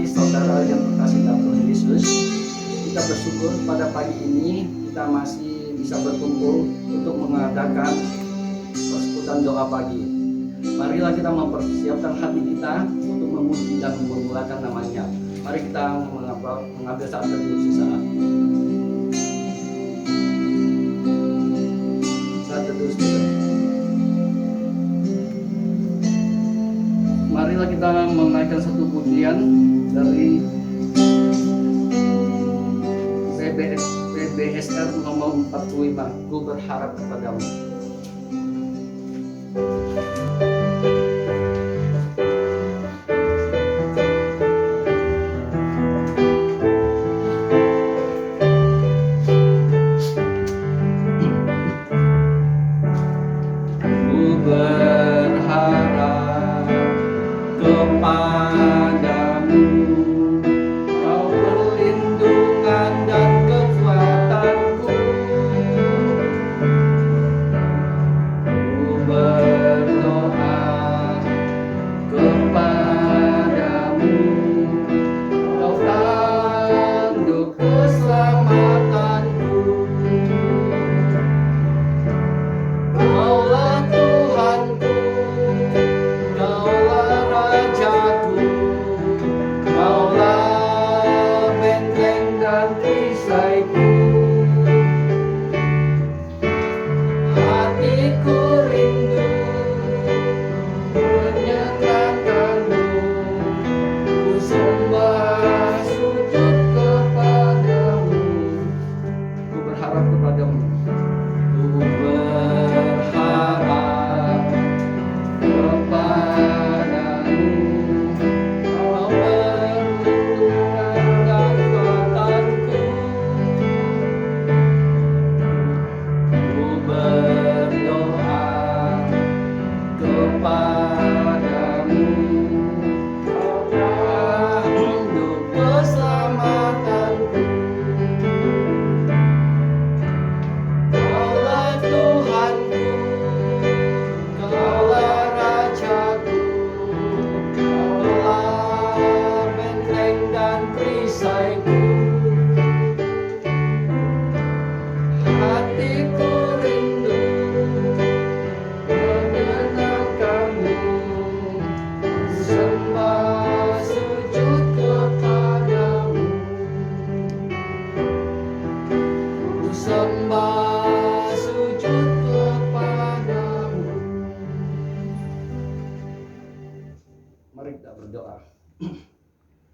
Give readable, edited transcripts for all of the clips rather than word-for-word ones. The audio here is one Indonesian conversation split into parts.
adik saudara yang terkasih dalam Tuhan Yesus, kita bersyukur pada pagi ini kita masih bisa berkumpul untuk mengadakan persekutuan doa pagi. Marilah kita mempersiapkan hati kita untuk memuji dan memuliakan namanya. Mari kita mengambil saat teduh sesaat. Saat teduh sesaat. Marilah kita menaikkan satu pujian dari PBSR nomor 45. Ku berharap kepadamu.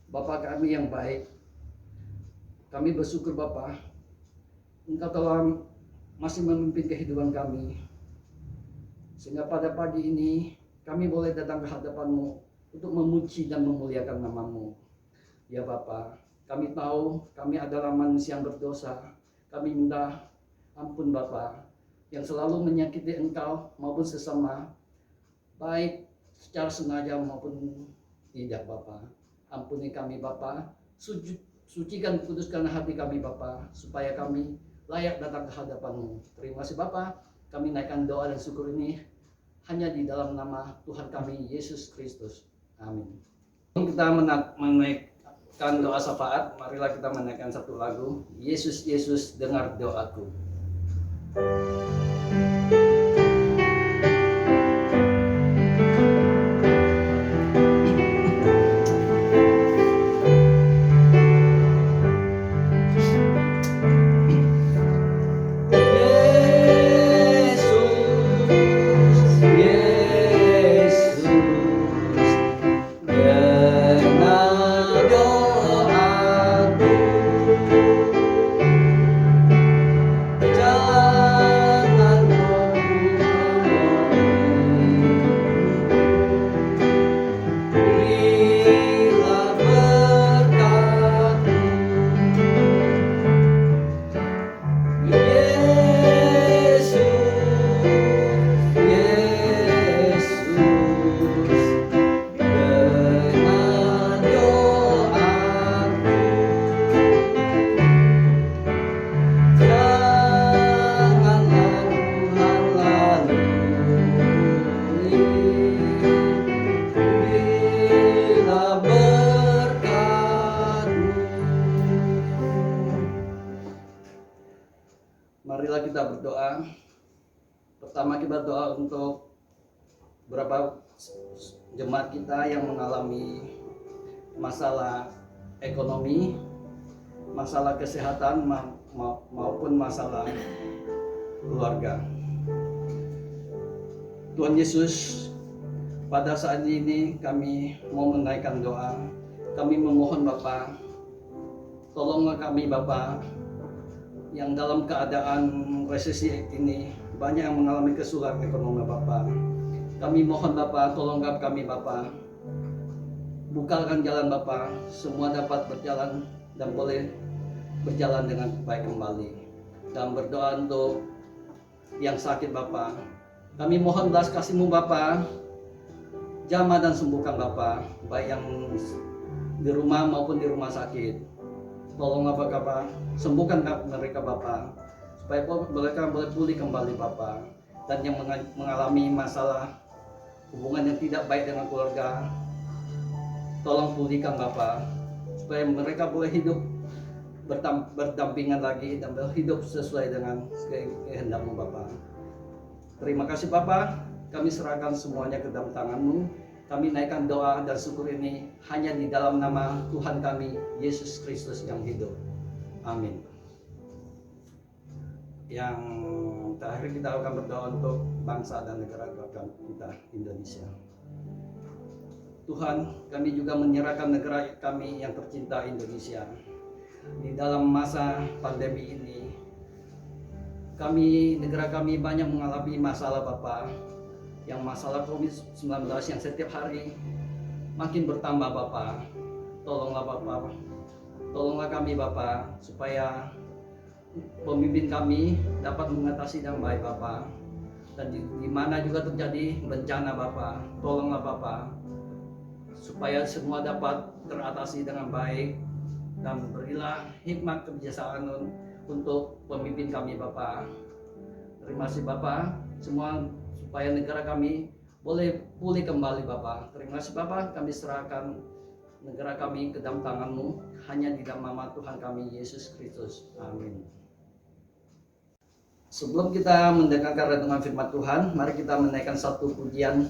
Bapa kami yang baik, kami bersyukur Bapa, Engkau telah masih memimpin kehidupan kami, sehingga pada pagi ini kami boleh datang ke hadapan-Mu untuk memuji dan memuliakan nama-Mu. Ya Bapa, kami tahu kami adalah manusia yang berdosa, kami minta ampun Bapa, yang selalu menyakiti Engkau maupun sesama, baik secara sengaja maupun tidak Bapa. Ampuni kami Bapa, sucikan kuduskan hati kami Bapa, supaya kami layak datang ke hadapan-Mu. Terima kasih Bapa, kami naikkan doa dan syukur ini hanya di dalam nama Tuhan kami Yesus Kristus. Amin. Kita menaikkan doa syafaat, marilah kita menaikkan satu lagu, Yesus Yesus dengar doaku. Jangan berdoa. Pertama kita berdoa untuk beberapa jemaat kita yang mengalami masalah ekonomi, masalah kesehatan maupun masalah keluarga. Tuhan Yesus, pada saat ini kami mau menaikkan doa. Kami memohon Bapa, tolonglah kami Bapa, yang dalam keadaan resesi ini banyak yang mengalami kesulitan ekonomi Bapa. Kami mohon Bapa, tolonglah kami Bapa. Bukakan jalan Bapa, semua dapat berjalan dan boleh berjalan dengan baik kembali. Dan berdoa untuk yang sakit Bapa. Kami mohon belas kasih-Mu Bapa, jamah dan sembuhkan Bapa, baik yang di rumah maupun di rumah sakit. Tolonglah Bapa, sembuhkan mereka Bapa, supaya mereka boleh pulih kembali Bapa. Dan yang mengalami masalah hubungan yang tidak baik dengan keluarga, tolong pulihkan Bapa, supaya mereka boleh hidup berdampingan lagi dan hidup sesuai dengan kehendak-Mu Bapa. Terima kasih Bapa, kami serahkan semuanya ke dalam tangan-Mu. Kami naikkan doa dan syukur ini hanya di dalam nama Tuhan kami, Yesus Kristus yang hidup. Amin. Yang terakhir kita akan berdoa untuk bangsa dan negara kita, Indonesia. Tuhan, kami juga menyerahkan negara kami yang tercinta, Indonesia. Di dalam masa pandemi ini, negara kami banyak mengalami masalah Bapa, yang masalah COVID-19 yang setiap hari makin bertambah Bapa. Tolonglah Bapa, tolonglah kami Bapa, supaya pemimpin kami dapat mengatasi dengan baik Bapa. Dan di mana juga terjadi bencana Bapa, tolonglah Bapa, supaya semua dapat teratasi dengan baik. Dan berilah hikmat kebijaksanaan untuk pemimpin kami Bapa. Terima kasih Bapa, semua supaya negara kami boleh pulih kembali Bapa. Terima kasih Bapa, kami serahkan negara kami ke dalam tangan-Mu, hanya di dalam nama Tuhan kami Yesus Kristus. Amin. Sebelum kita mendengarkan renungan firman Tuhan, mari kita menaikkan satu pujian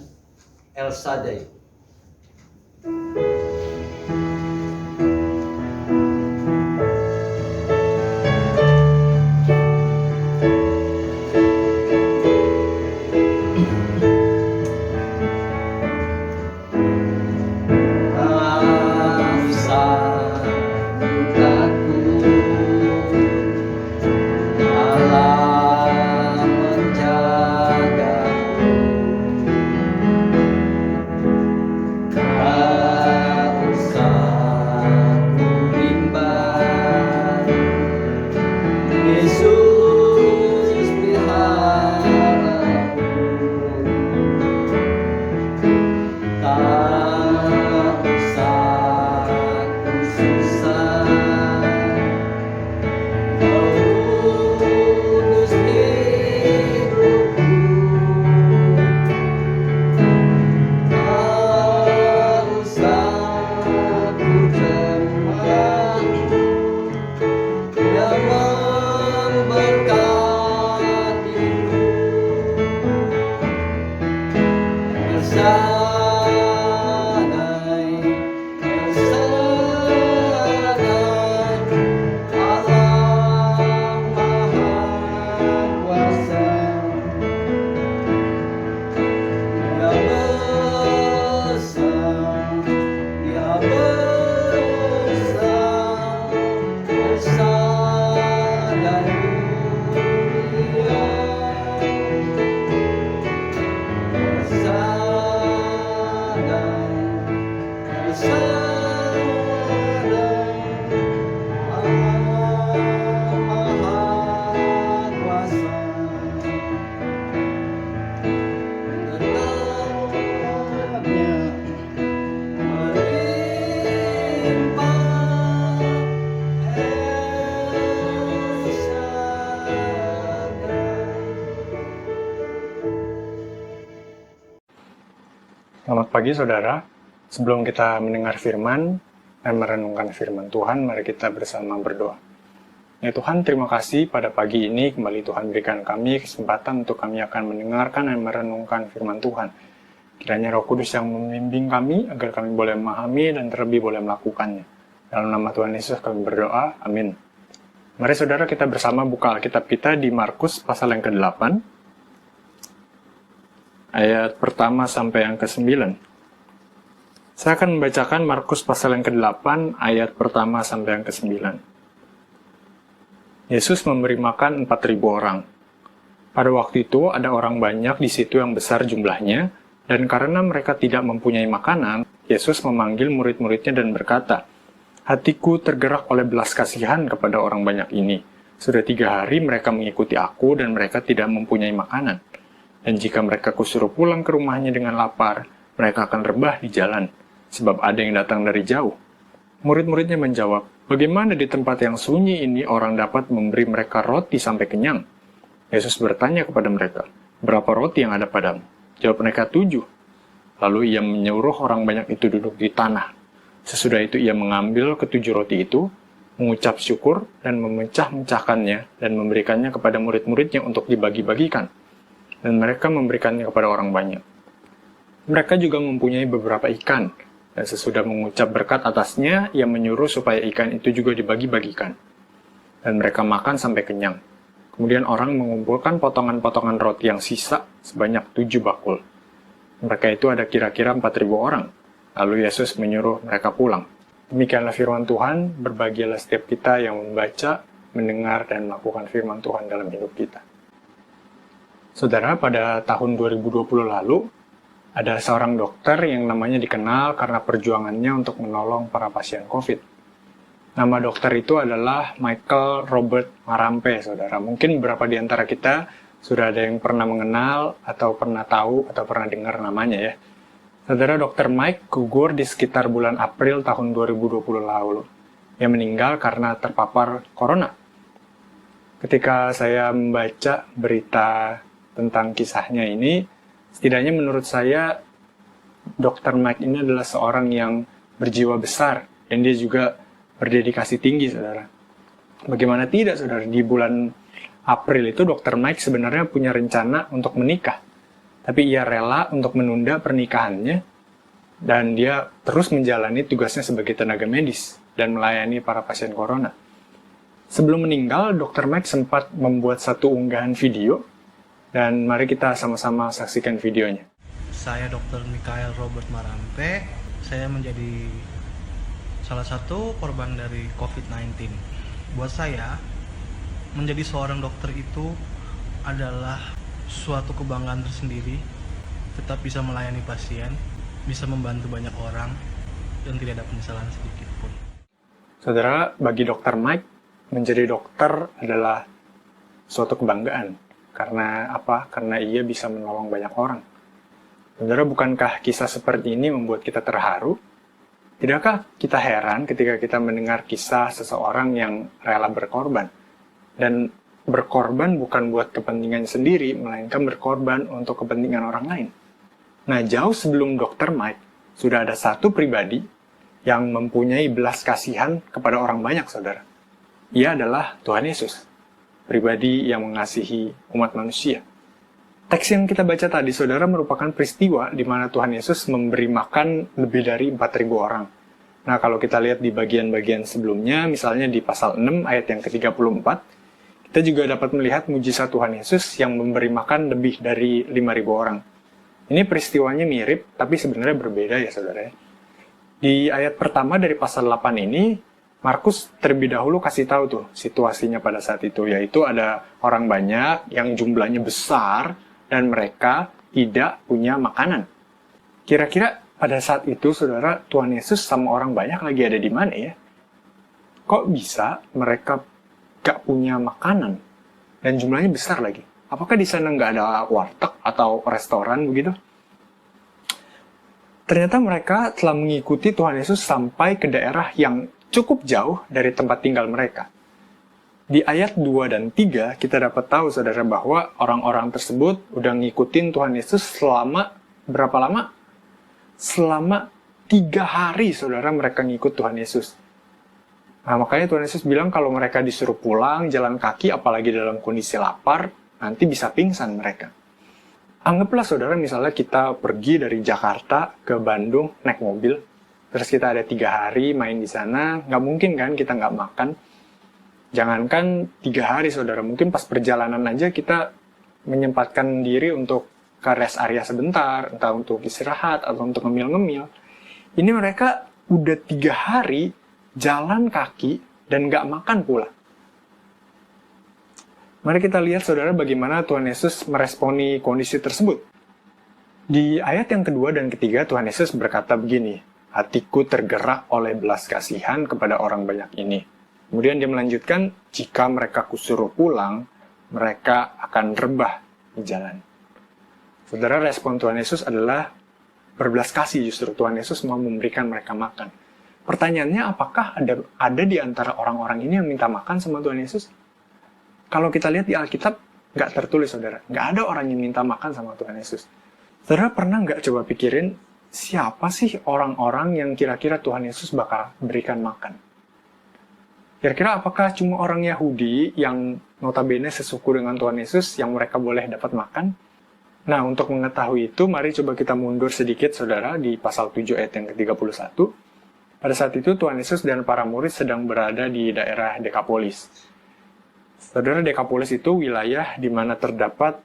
El Shaddai. Selamat pagi saudara, sebelum kita mendengar firman dan merenungkan firman Tuhan, mari kita bersama berdoa. Ya Tuhan, terima kasih pada pagi ini kembali Tuhan berikan kami kesempatan untuk kami akan mendengarkan dan merenungkan firman Tuhan. Kiranya Roh Kudus yang membimbing kami agar kami boleh memahami dan terlebih boleh melakukannya. Dalam nama Tuhan Yesus kami berdoa, amin. Mari saudara kita bersama buka Alkitab kita di Markus pasal yang ke-8, ayat pertama sampai yang ke-9. Saya akan membacakan Markus pasal yang ke-8, ayat pertama sampai yang ke-9. Yesus memberi makan 4.000 orang. Pada waktu itu ada orang banyak di situ yang besar jumlahnya, dan karena mereka tidak mempunyai makanan, Yesus memanggil murid-muridnya dan berkata, "Hatiku tergerak oleh belas kasihan kepada orang banyak ini. Sudah 3 hari mereka mengikuti aku dan mereka tidak mempunyai makanan. Dan jika mereka kusuruh pulang ke rumahnya dengan lapar, mereka akan rebah di jalan, sebab ada yang datang dari jauh." Murid-muridnya menjawab, "Bagaimana di tempat yang sunyi ini orang dapat memberi mereka roti sampai kenyang?" Yesus bertanya kepada mereka, "Berapa roti yang ada padamu?" Jawab mereka, 7. Lalu ia menyuruh orang banyak itu duduk di tanah. Sesudah itu ia mengambil ke-7 roti itu, mengucap syukur dan memecah-mecahkannya dan memberikannya kepada murid-muridnya untuk dibagi-bagikan. Dan mereka memberikannya kepada orang banyak. Mereka juga mempunyai beberapa ikan, dan sesudah mengucap berkat atasnya, ia menyuruh supaya ikan itu juga dibagi-bagikan. Dan mereka makan sampai kenyang. Kemudian orang mengumpulkan potongan-potongan roti yang sisa sebanyak 7 bakul. Mereka itu ada kira-kira 4.000 orang. Lalu Yesus menyuruh mereka pulang. Demikianlah firman Tuhan, berbahagialah setiap kita yang membaca, mendengar, dan melakukan firman Tuhan dalam hidup kita. Saudara, pada tahun 2020 lalu, ada seorang dokter yang namanya dikenal karena perjuangannya untuk menolong para pasien COVID. Nama dokter itu adalah Michael Robert Marampe, saudara. Mungkin beberapa di antara kita sudah ada yang pernah mengenal, atau pernah tahu, atau pernah dengar namanya ya. Saudara, Dr. Mike gugur di sekitar bulan April tahun 2020 lalu. Dia meninggal karena terpapar corona. Ketika saya membaca berita tentang kisahnya ini, setidaknya menurut saya, Dr. Mike ini adalah seorang yang berjiwa besar, dan dia juga berdedikasi tinggi, saudara. Bagaimana tidak, saudara, di bulan April itu Dr. Mike sebenarnya punya rencana untuk menikah. Tapi ia rela untuk menunda pernikahannya, dan dia terus menjalani tugasnya sebagai tenaga medis dan melayani para pasien corona. Sebelum meninggal, Dr. Mike sempat membuat satu unggahan video, dan mari kita sama-sama saksikan videonya. Saya Dr. Michael Robert Marampe. Saya menjadi salah satu korban dari COVID-19. Buat saya, menjadi seorang dokter itu adalah suatu kebanggaan tersendiri. Tetap bisa melayani pasien, bisa membantu banyak orang, dan tidak ada penyesalan sedikit pun. Saudara, bagi Dr. Mike, menjadi dokter adalah suatu kebanggaan. Karena apa? Karena ia bisa menolong banyak orang. Saudara, bukankah kisah seperti ini membuat kita terharu? Tidakkah kita heran ketika kita mendengar kisah seseorang yang rela berkorban? Dan berkorban bukan buat kepentingan sendiri, melainkan berkorban untuk kepentingan orang lain. Nah, jauh sebelum Dr. Mike, sudah ada satu pribadi yang mempunyai belas kasihan kepada orang banyak, saudara. Ia adalah Tuhan Yesus, pribadi yang mengasihi umat manusia. Teks yang kita baca tadi, saudara, merupakan peristiwa di mana Tuhan Yesus memberi makan lebih dari 4.000 orang. Nah, kalau kita lihat di bagian-bagian sebelumnya, misalnya di pasal 6 ayat yang ke-34, kita juga dapat melihat mujizat Tuhan Yesus yang memberi makan lebih dari 5.000 orang. Ini peristiwanya mirip, tapi sebenarnya berbeda ya, saudara. Di ayat pertama dari pasal 8 ini, Markus terlebih dahulu kasih tahu tuh situasinya pada saat itu, yaitu ada orang banyak yang jumlahnya besar, dan mereka tidak punya makanan. Kira-kira pada saat itu, saudara, Tuhan Yesus sama orang banyak lagi ada di mana ya? Kok bisa mereka gak punya makanan? Dan jumlahnya besar lagi. Apakah di sana nggak ada warteg atau restoran begitu? Ternyata mereka telah mengikuti Tuhan Yesus sampai ke daerah yang cukup jauh dari tempat tinggal mereka. Di ayat 2 dan 3 kita dapat tahu, saudara, bahwa orang-orang tersebut udah ngikutin Tuhan Yesus selama berapa lama? Selama 3 hari, saudara, mereka ngikut Tuhan Yesus. Nah, makanya Tuhan Yesus bilang kalau mereka disuruh pulang, jalan kaki, apalagi dalam kondisi lapar, nanti bisa pingsan mereka. Anggaplah saudara misalnya kita pergi dari Jakarta ke Bandung naik mobil, terus kita ada 3 hari main di sana, nggak mungkin kan kita nggak makan. Jangankan 3 hari saudara, mungkin pas perjalanan aja kita menyempatkan diri untuk ke rest area sebentar, entah untuk istirahat atau untuk ngemil-ngemil. Ini mereka udah 3 hari jalan kaki dan nggak makan pula. Mari kita lihat saudara bagaimana Tuhan Yesus meresponi kondisi tersebut. Di ayat yang kedua dan ketiga Tuhan Yesus berkata begini, hatiku tergerak oleh belas kasihan kepada orang banyak ini. Kemudian dia melanjutkan, jika mereka kusuruh pulang, mereka akan rebah di jalan. Saudara, respon Tuhan Yesus adalah berbelas kasih, justru Tuhan Yesus mau memberikan mereka makan. Pertanyaannya, apakah ada di antara orang-orang ini yang minta makan sama Tuhan Yesus? Kalau kita lihat di Alkitab, nggak tertulis, saudara. Nggak ada orang yang minta makan sama Tuhan Yesus. Saudara pernah nggak coba pikirin, siapa sih orang-orang yang kira-kira Tuhan Yesus bakal berikan makan? Kira-kira apakah cuma orang Yahudi yang notabene sesuku dengan Tuhan Yesus yang mereka boleh dapat makan? Nah, untuk mengetahui itu, mari coba kita mundur sedikit, saudara, di pasal 7 ayat yang ke-31. Pada saat itu, Tuhan Yesus dan para murid sedang berada di daerah Dekapolis. Saudara, Dekapolis itu wilayah di mana terdapat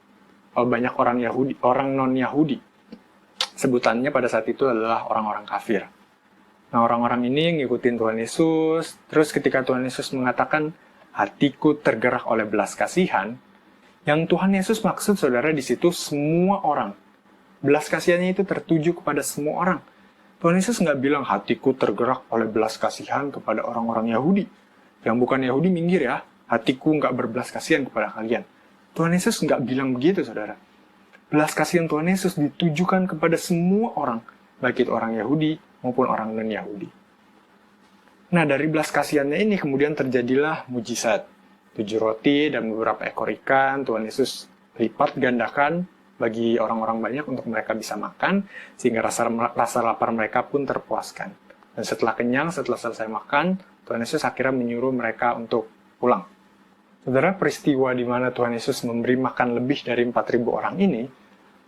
banyak orang Yahudi, orang non-Yahudi. Sebutannya pada saat itu adalah orang-orang kafir. Nah, orang-orang ini ngikutin Tuhan Yesus, terus ketika Tuhan Yesus mengatakan, hatiku tergerak oleh belas kasihan, yang Tuhan Yesus maksud, saudara, di situ semua orang. Belas kasihannya itu tertuju kepada semua orang. Tuhan Yesus nggak bilang, hatiku tergerak oleh belas kasihan kepada orang-orang Yahudi. Yang bukan Yahudi minggir ya, hatiku nggak berbelas kasihan kepada kalian. Tuhan Yesus nggak bilang begitu, saudara. Belas kasihan Tuhan Yesus ditujukan kepada semua orang, baik itu orang Yahudi maupun orang non-Yahudi. Nah, dari belas kasihannya ini kemudian terjadilah mujizat. 7 roti dan beberapa ekor ikan, Tuhan Yesus lipat gandakan bagi orang-orang banyak untuk mereka bisa makan, sehingga rasa lapar mereka pun terpuaskan. Dan setelah kenyang, setelah selesai makan, Tuhan Yesus akhirnya menyuruh mereka untuk pulang. Saudara, peristiwa di mana Tuhan Yesus memberi makan lebih dari 4.000 orang ini,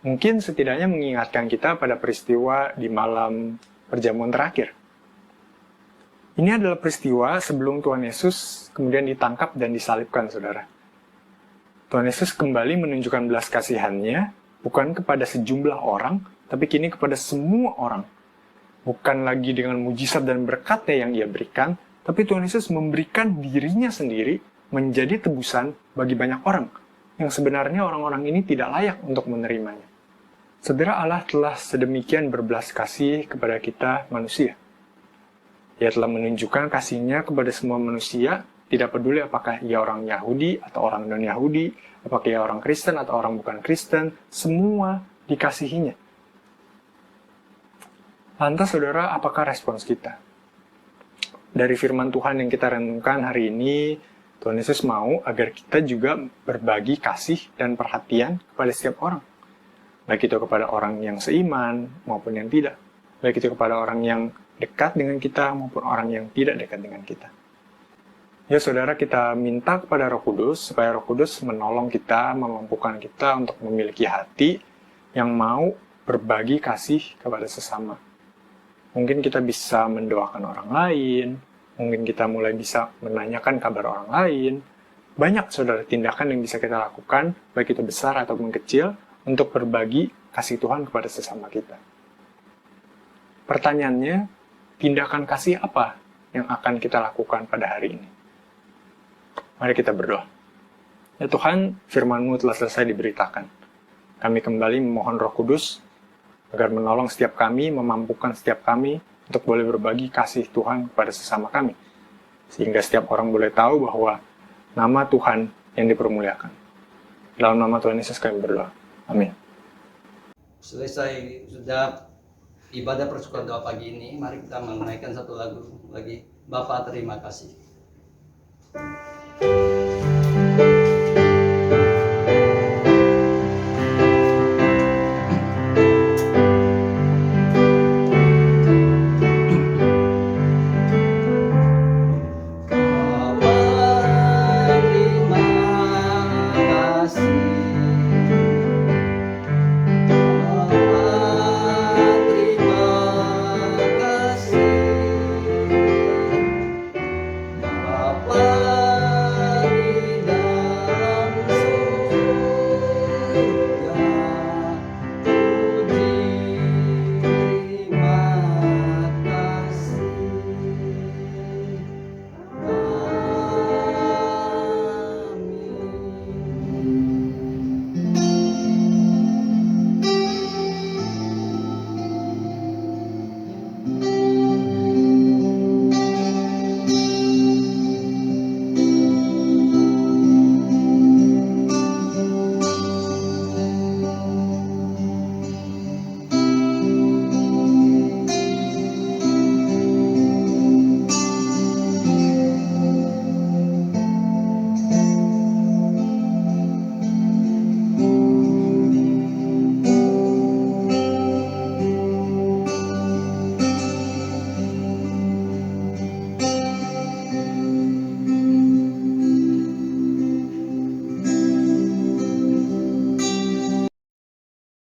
mungkin setidaknya mengingatkan kita pada peristiwa di malam perjamuan terakhir. Ini adalah peristiwa sebelum Tuhan Yesus kemudian ditangkap dan disalibkan, saudara. Tuhan Yesus kembali menunjukkan belas kasihannya, bukan kepada sejumlah orang, tapi kini kepada semua orang. Bukan lagi dengan mujizat dan berkat-Nya yang Ia berikan, tapi Tuhan Yesus memberikan dirinya sendiri menjadi tebusan bagi banyak orang, yang sebenarnya orang-orang ini tidak layak untuk menerimanya. Saudara, Allah telah sedemikian berbelas kasih kepada kita manusia. Ia telah menunjukkan kasih-Nya kepada semua manusia, tidak peduli apakah ia orang Yahudi atau orang non-Yahudi, apakah ia orang Kristen atau orang bukan Kristen, semua dikasihinya. Lantas, saudara, apakah respons kita? Dari firman Tuhan yang kita renungkan hari ini, Tuhan Yesus mau agar kita juga berbagi kasih dan perhatian kepada setiap orang. Baik itu kepada orang yang seiman maupun yang tidak. Baik itu kepada orang yang dekat dengan kita maupun orang yang tidak dekat dengan kita. Ya saudara, kita minta kepada Roh Kudus supaya Roh Kudus menolong kita, memampukan kita untuk memiliki hati yang mau berbagi kasih kepada sesama. Mungkin kita bisa mendoakan orang lain, mungkin kita mulai bisa menanyakan kabar orang lain. Banyak saudara tindakan yang bisa kita lakukan, baik itu besar ataupun kecil, untuk berbagi kasih Tuhan kepada sesama kita. Pertanyaannya, tindakan kasih apa yang akan kita lakukan pada hari ini? Mari kita berdoa. Ya Tuhan, firman-Mu telah selesai diberitakan. Kami kembali memohon Roh Kudus agar menolong setiap kami, memampukan setiap kami untuk boleh berbagi kasih Tuhan kepada sesama kami. Sehingga setiap orang boleh tahu bahwa nama Tuhan yang dipermuliakan. Dalam nama Tuhan Yesus kami berdoa. Amin. Selesai sudah ibadah persukaan doa pagi ini, mari kita menaikkan satu lagu lagi. Bapa, terima kasih.